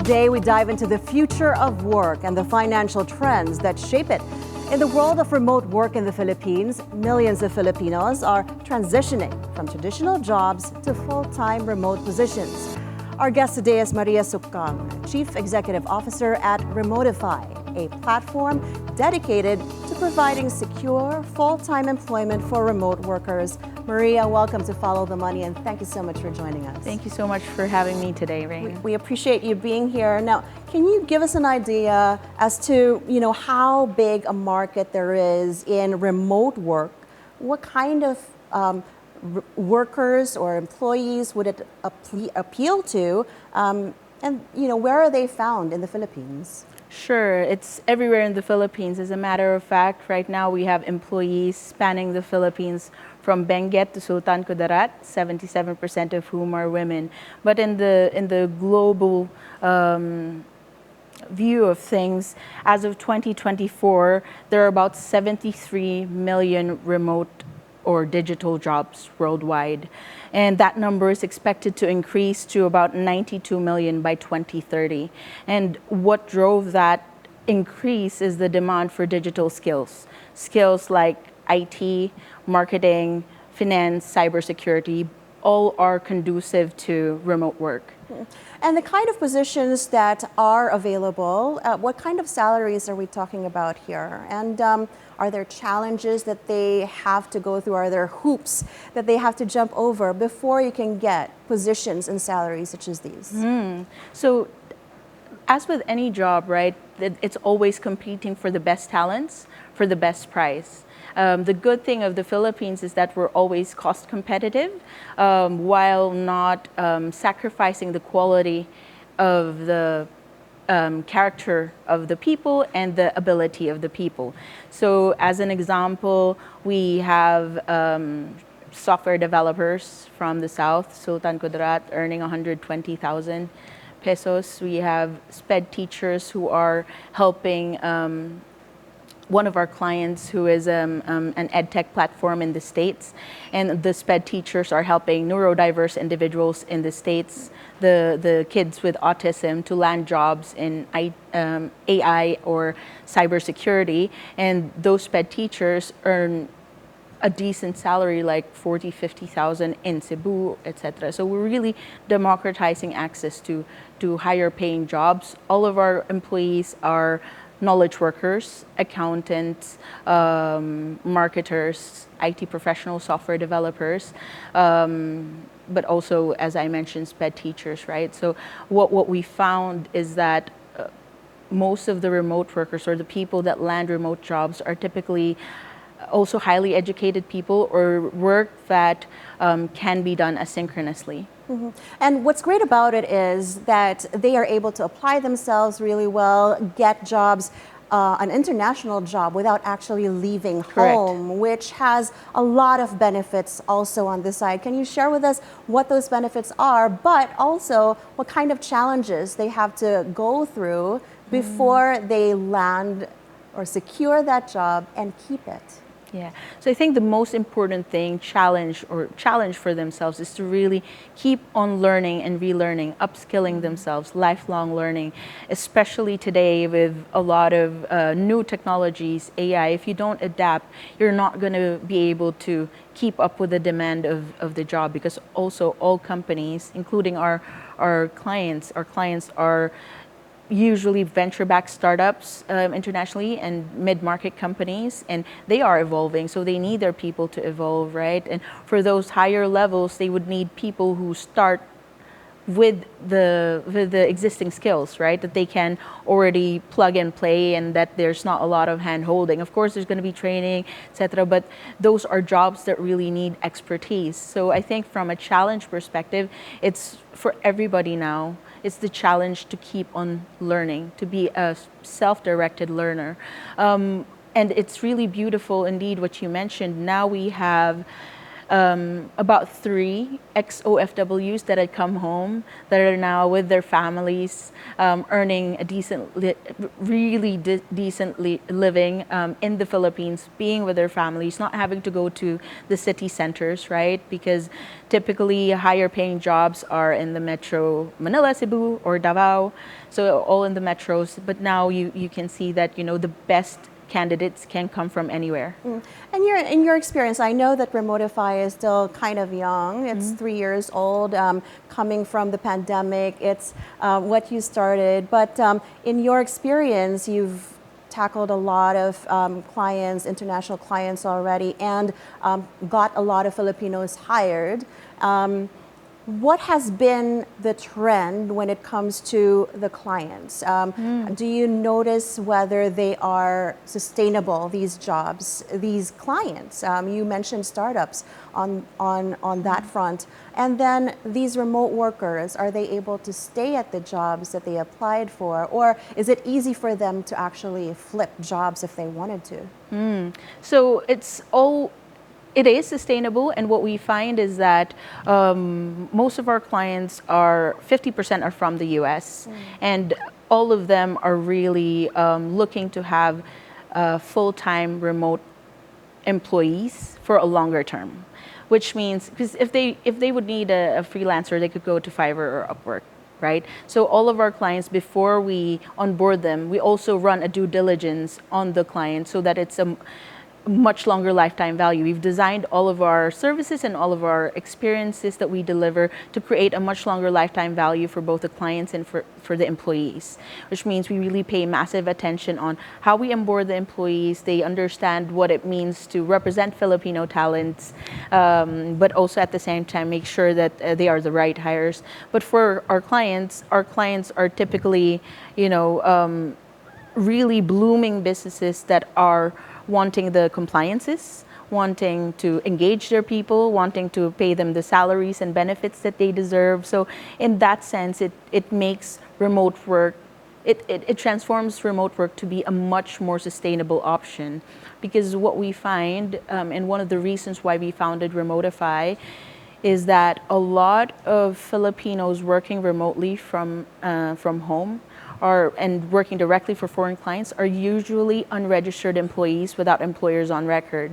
Today, we dive into the future of work and the financial trends that shape it. In the world of remote work in the Philippines, millions of Filipinos are transitioning from traditional jobs to full-time remote positions. Our guest today is Maria Suggang, Chief Executive Officer at Remotify, a platform dedicated to providing secure, full-time employment for remote workers. Maria, welcome to Follow the Money, and thank you so much for joining us. Thank you so much for having me today, Raine. We appreciate you being here. Now, can you give us an idea as to how big a market there is in remote work? What kind of workers or employees would it appeal to, and where are they found in the Philippines? Sure, it's everywhere in the Philippines. As a matter of fact, right now we have employees spanning the Philippines from Benguet to Sultan Kudarat, 77% of whom are women. But in the global view of things, as of 2024, there are about 73 million remote or digital jobs worldwide. And that number is expected to increase to about 92 million by 2030. And what drove that increase is the demand for digital skills. Skills like IT, marketing, finance, cybersecurity, all are conducive to remote work. And the kind of positions that are available, what kind of salaries are we talking about here? And are there challenges that they have to go through? Are there hoops that they have to jump over before you can get positions and salaries such as these? So, as with any job, right, it's always competing for the best talents, for the best price. The good thing of the Philippines is that we're always cost competitive while not sacrificing the quality of the character of the people and the ability of the people. So as an example, we have software developers from the south, Sultan Kudarat, earning 120,000 pesos. We have SPED teachers who are helping one of our clients who is an edtech platform in the States, and the SPED teachers are helping neurodiverse individuals in the States, the kids with autism, to land jobs in AI or cybersecurity, and those SPED teachers earn a decent salary like 40, 50,000 in Cebu, etc. So we're really democratizing access to higher paying jobs. All of our employees are knowledge workers, accountants, marketers, IT professionals, software developers, but also, as I mentioned, SPED teachers, right? So what we found is that most of the remote workers or the people that land remote jobs are typically also highly educated people or work that can be done asynchronously. And what's great about it is that they are able to apply themselves really well, get jobs, an international job without actually leaving home, which has a lot of benefits also on this side. Can you share with us what those benefits are, but also what kind of challenges they have to go through before they land or secure that job and keep it? Yeah, so I think the most important thing, challenge for themselves, is to really keep on learning and relearning, upskilling themselves, lifelong learning, especially today with a lot of new technologies, AI. If you don't adapt, you're not going to be able to keep up with the demand of the job, because also all companies, including our clients are usually venture-backed startups internationally and mid-market companies, and they are evolving, so they need their people to evolve, right? And for those higher levels, they would need people who start with the existing skills, right? That they can already plug and play, and that there's not a lot of hand-holding. Of course, there's going to be training, etc., but those are jobs that really need expertise. So I think from a challenge perspective, it's for everybody now. It's the challenge to keep on learning, to be a self-directed learner. And it's really beautiful indeed what you mentioned. Now we have about 3 ex-OFWs that had come home that are now with their families, earning a decent living in the Philippines, being with their families, not having to go to the city centers, right? Because typically higher paying jobs are in the Metro Manila, Cebu, or Davao, so all in the metros. But now you can see that, the best candidates can come from anywhere. And in your experience, I know that Remotify is still kind of young. It's 3 years old, coming from the pandemic. It's what you started. But in your experience, you've tackled a lot of clients, international clients already, and got a lot of Filipinos hired. What has been the trend when it comes to the clients? Do you notice whether they are sustainable, these jobs, these clients? You mentioned startups on that front. And then these remote workers, are they able to stay at the jobs that they applied for? Or is it easy for them to actually flip jobs if they wanted to? So it is sustainable, and what we find is that most of our clients 50% are from the US, and all of them are really looking to have full-time remote employees for a longer term, which means, because if they would need a freelancer, they could go to Fiverr or Upwork, right? So all of our clients, before we onboard them, we also run a due diligence on the client so that it's a much longer lifetime value. We've designed all of our services and all of our experiences that we deliver to create a much longer lifetime value for both the clients and for the employees, which means we really pay massive attention on how we onboard the employees. They understand what it means to represent Filipino talents, but also at the same time make sure that they are the right hires. But for our clients are typically, really blooming businesses that are wanting the compliances, wanting to engage their people, wanting to pay them the salaries and benefits that they deserve. So in that sense, it makes remote work, it transforms remote work to be a much more sustainable option. Because what we find, and one of the reasons why we founded Remotify, is that a lot of Filipinos working remotely from home and working directly for foreign clients are usually unregistered employees without employers on record,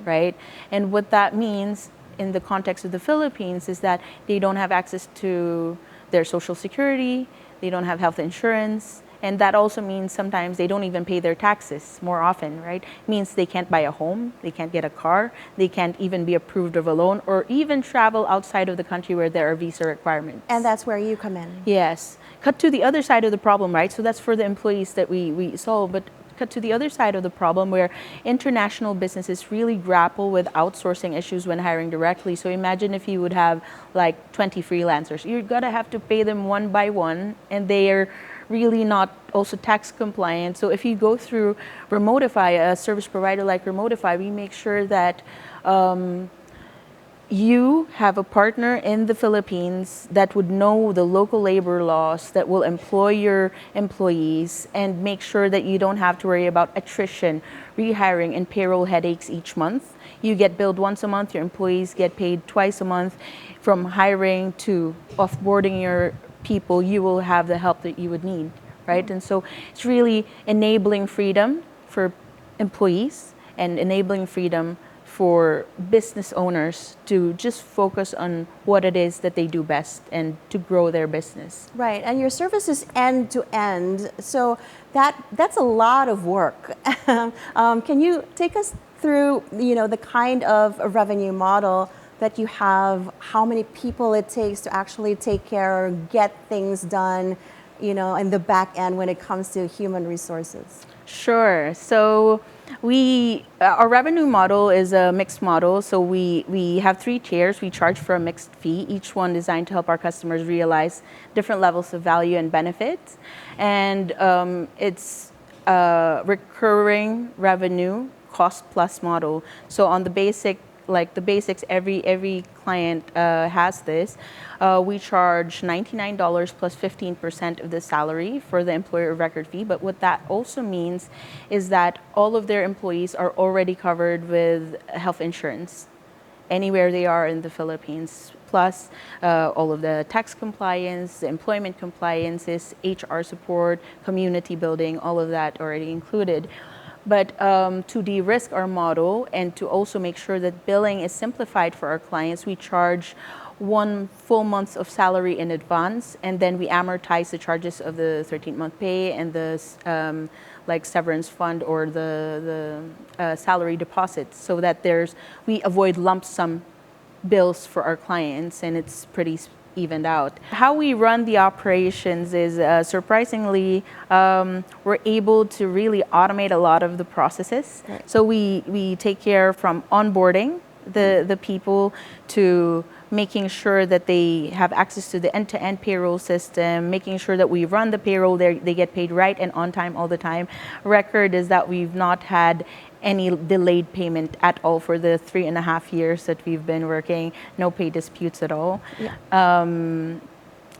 right? And what that means in the context of the Philippines is that they don't have access to their social security, they don't have health insurance, and that also means sometimes they don't even pay their taxes more often, right? It means they can't buy a home, they can't get a car, they can't even be approved of a loan or even travel outside of the country where there are visa requirements. And that's where you come in. Yes. Cut to the other side of the problem, right? So that's for the employees that we solve, but cut to the other side of the problem where international businesses really grapple with outsourcing issues when hiring directly. So imagine if you would have like 20 freelancers. You're gonna have to pay them one by one, and they are really not also tax compliant. So if you go through Remotify, a service provider like Remotify, we make sure that you have a partner in the Philippines that would know the local labor laws, that will employ your employees and make sure that you don't have to worry about attrition, rehiring, and payroll headaches each month. You get billed once a month, your employees get paid twice a month. From hiring to offboarding your people, you will have the help that you would need, right? And so it's really enabling freedom for employees and enabling freedom for business owners to just focus on what it is that they do best and to grow their business. Right, and your service is end to end, so that's a lot of work. Can you take us through, the kind of a revenue model that you have, how many people it takes to actually take care or get things done, in the back end when it comes to human resources? Sure. So our revenue model is a mixed model. So we have 3 tiers. We charge for a mixed fee, each one designed to help our customers realize different levels of value and benefits. And it's a recurring revenue cost plus model. So on the basics, every client has this. We charge $99 plus 15% of the salary for the employer of record fee. But what that also means is that all of their employees are already covered with health insurance. anywhere they are in the Philippines, plus all of the tax compliance, the employment compliances, HR support, community building, all of that already included. But to de-risk our model and to also make sure that billing is simplified for our clients, we charge 1 full month of salary in advance, and then we amortize the charges of the 13th-month pay and the like severance fund or the salary deposits, so that we avoid lump sum bills for our clients, and it's pretty evened out. How we run the operations is surprisingly, we're able to really automate a lot of the processes. Right. So we take care from onboarding the people to making sure that they have access to the end-to-end payroll system, making sure that we run the payroll, they get paid right and on time all the time. Record is that we've not had any delayed payment at all for the 3.5 years that we've been working, no pay disputes at all. Yeah.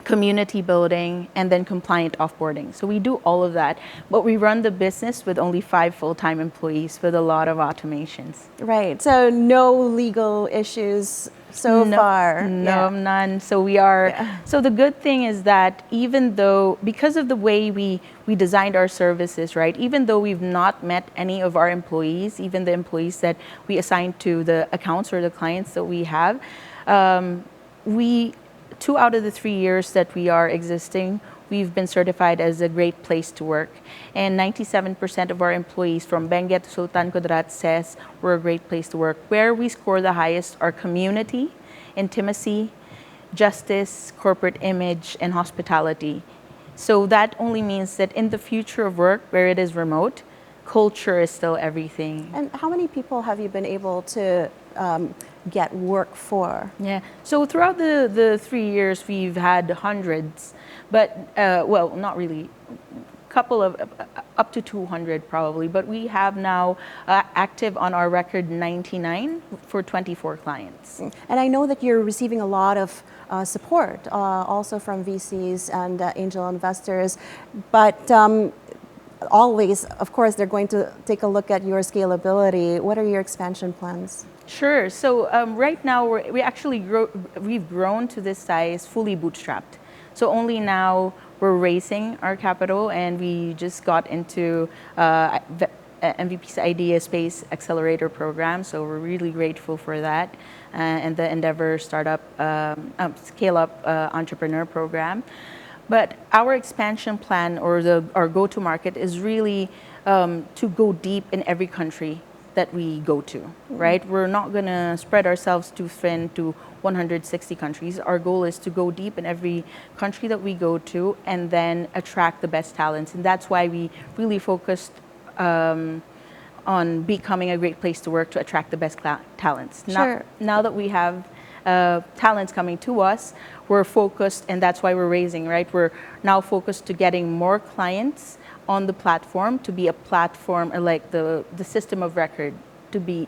Community building, and then compliant offboarding. So we do all of that, but we run the business with only 5 full-time employees with a lot of automations. Right. So no legal issues so far. No, none. So we are. Yeah. So the good thing is that even though, because of the way we designed our services, right? Even though we've not met any of our employees, even the employees that we assigned to the accounts or the clients that we have, 2 out of the 3 years that we are existing, we've been certified as a great place to work. And 97% of our employees from Benguet to Sultan Kudarat says we're a great place to work. Where we score the highest are community, intimacy, justice, corporate image, and hospitality. So that only means that in the future of work, where it is remote, culture is still everything. And how many people have you been able to get work for? Yeah, so throughout the 3 years, we've had hundreds, but, well, not really, couple of, up to 200 probably, but we have now active on our record 99 for 24 clients. And I know that you're receiving a lot of support also from VCs and angel investors, but always, of course, they're going to take a look at your scalability. What are your expansion plans? Sure. So right now we've grown to this size fully bootstrapped. So only now we're raising our capital, and we just got into MVP's Idea Space Accelerator program. So we're really grateful for that, and the Endeavor Startup Scale Up Entrepreneur program. But our expansion plan, or our go-to-market, is really to go deep in every country that we go to, right? We're not going to spread ourselves too thin to 160 countries. Our goal is to go deep in every country that we go to and then attract the best talents. And that's why we really focused on becoming a great place to work to attract the best talents. Sure. Now that we have talents coming to us, we're focused, and that's why we're raising, right? We're now focused to getting more clients on the platform, to be a platform like the system of record, to be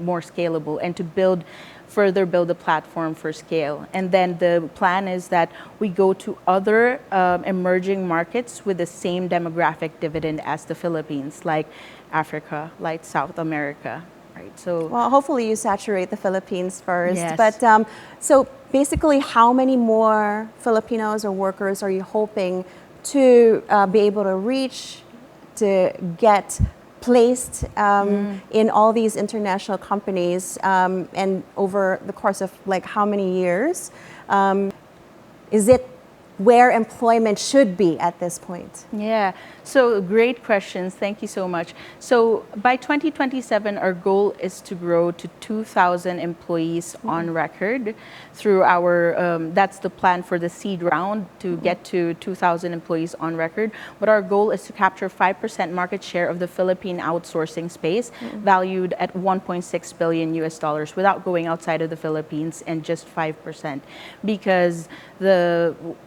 more scalable, and to further build a platform for scale. And then the plan is that we go to other emerging markets with the same demographic dividend as the Philippines, like Africa, like South America. Right, so well, hopefully you saturate the Philippines first. Yes. But so basically, how many more Filipinos or workers are you hoping to be able to reach, to get placed in all these international companies, and over the course of like how many years? Is it where employment should be at this point? Yeah, so great questions. Thank you so much. So by 2027, our goal is to grow to 2,000 employees on record through our, that's the plan for the seed round, to get to 2,000 employees on record. But our goal is to capture 5% market share of the Philippine outsourcing space, valued at $1.6 billion without going outside of the Philippines, and just 5%. Because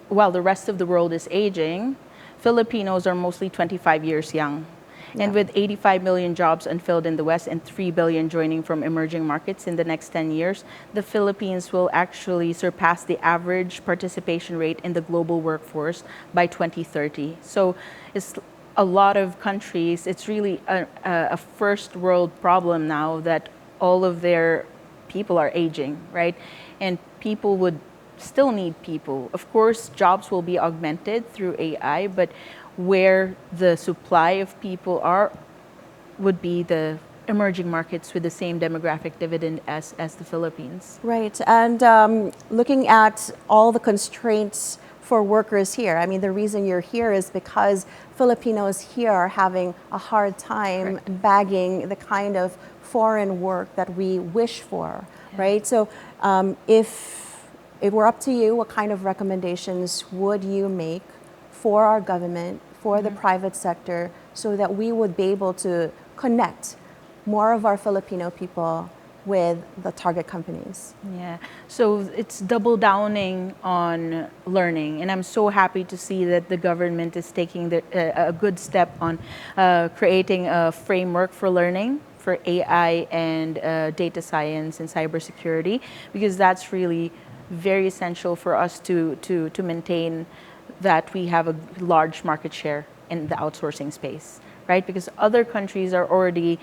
while the rest of the world is aging, Filipinos are mostly 25 years young. Yeah. And with 85 million jobs unfilled in the West and 3 billion joining from emerging markets in the next 10 years, the Philippines will actually surpass the average participation rate in the global workforce by 2030. So it's a lot of countries, it's really a first world problem now that all of their people are aging, right? And people would still need people. Of course, jobs will be augmented through AI, but where the supply of people are would be the emerging markets with the same demographic dividend as the Philippines. Right, and looking at all the constraints for workers here, I mean, the reason you're here is because Filipinos here are having a hard time bagging the kind of foreign work that we wish for, right? So if it were up to you, what kind of recommendations would you make for our government, for the private sector, so that we would be able to connect more of our Filipino people with the target companies? Yeah, so it's double downing on learning, and I'm so happy to see that the government is taking a good step on creating a framework for learning for AI and data science and cybersecurity, because that's really very essential for us to maintain that we have a large market share in the outsourcing space. Right, because other countries are already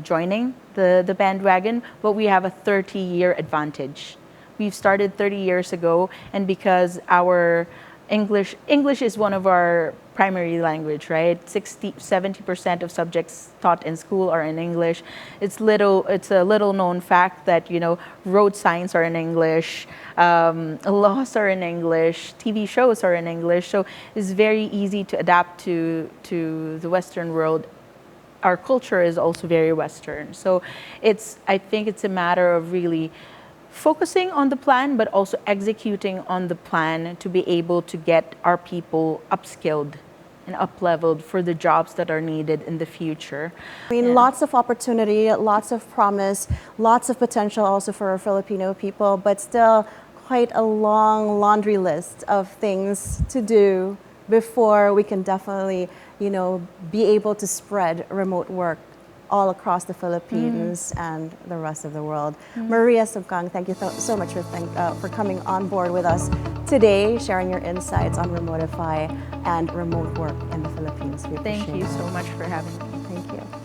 joining the bandwagon, but we have a 30-year advantage. We've started 30 years ago, and because our English is one of our primary language, right? 70% of subjects taught in school are in English. It's a little known fact that, you know, road signs are in English, laws are in English, TV shows are in English. So it's very easy to adapt to the Western world. Our culture is also very Western. So I think it's a matter of really focusing on the plan, but also executing on the plan to be able to get our people upskilled and up-leveled for the jobs that are needed in the future. I mean, lots of opportunity, lots of promise, lots of potential also for our Filipino people, but still quite a long laundry list of things to do before we can definitely, you know, be able to spread remote work all across the Philippines and the rest of the world. Maria Suggang, thank you so much for coming on board with us today, sharing your insights on Remotify and remote work in the Philippines. Thank you so much for having me. Thank you.